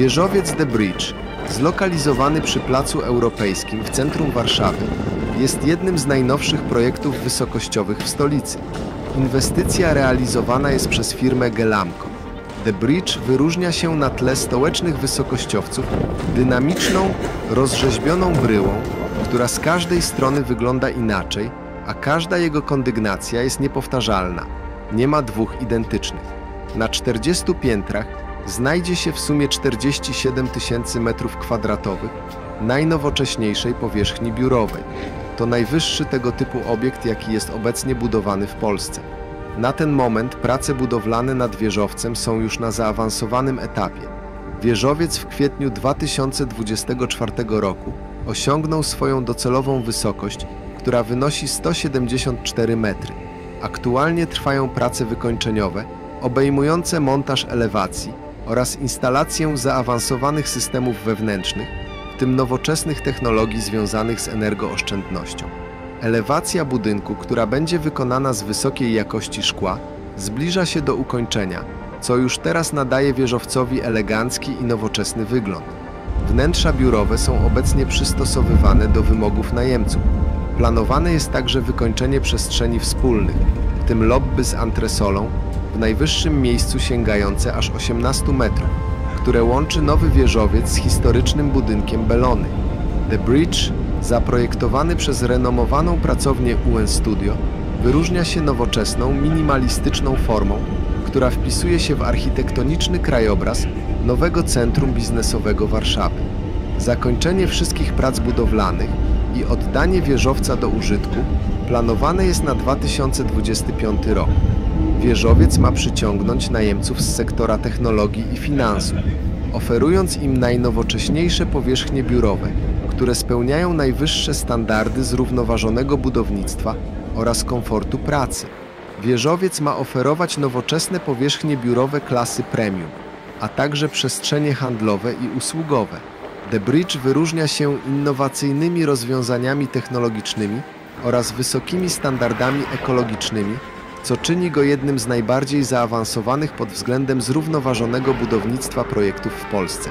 Wieżowiec The Bridge, zlokalizowany przy Placu Europejskim w centrum Warszawy, jest jednym z najnowszych projektów wysokościowych w stolicy. Inwestycja realizowana jest przez firmę Ghelamco. The Bridge wyróżnia się na tle stołecznych wysokościowców dynamiczną, rozrzeźbioną bryłą, która z każdej strony wygląda inaczej, a każda jego kondygnacja jest niepowtarzalna. Nie ma dwóch identycznych. Na 40 piętrach znajdzie się w sumie 47 000 m2 najnowocześniejszej powierzchni biurowej. To najwyższy tego typu obiekt, jaki jest obecnie budowany w Polsce. Na ten moment prace budowlane nad wieżowcem są już na zaawansowanym etapie. Wieżowiec w kwietniu 2024 roku osiągnął swoją docelową wysokość, która wynosi 174 metry. Aktualnie trwają prace wykończeniowe, obejmujące montaż elewacji oraz instalację zaawansowanych systemów wewnętrznych, w tym nowoczesnych technologii związanych z energooszczędnością. Elewacja budynku, która będzie wykonana z wysokiej jakości szkła, zbliża się do ukończenia, co już teraz nadaje wieżowcowi elegancki i nowoczesny wygląd. Wnętrza biurowe są obecnie przystosowywane do wymogów najemców. Planowane jest także wykończenie przestrzeni wspólnych, w tym lobby z antresolą, w najwyższym miejscu sięgające aż 18 metrów, które łączy nowy wieżowiec z historycznym budynkiem Belony. The Bridge, zaprojektowany przez renomowaną pracownię UN Studio, wyróżnia się nowoczesną, minimalistyczną formą, która wpisuje się w architektoniczny krajobraz nowego centrum biznesowego Warszawy. Zakończenie wszystkich prac budowlanych i oddanie wieżowca do użytku planowane jest na 2025 rok. Wieżowiec ma przyciągnąć najemców z sektora technologii i finansów, oferując im najnowocześniejsze powierzchnie biurowe, które spełniają najwyższe standardy zrównoważonego budownictwa oraz komfortu pracy. Wieżowiec ma oferować nowoczesne powierzchnie biurowe klasy premium, a także przestrzenie handlowe i usługowe. The Bridge wyróżnia się innowacyjnymi rozwiązaniami technologicznymi oraz wysokimi standardami ekologicznymi, co czyni go jednym z najbardziej zaawansowanych pod względem zrównoważonego budownictwa projektów w Polsce.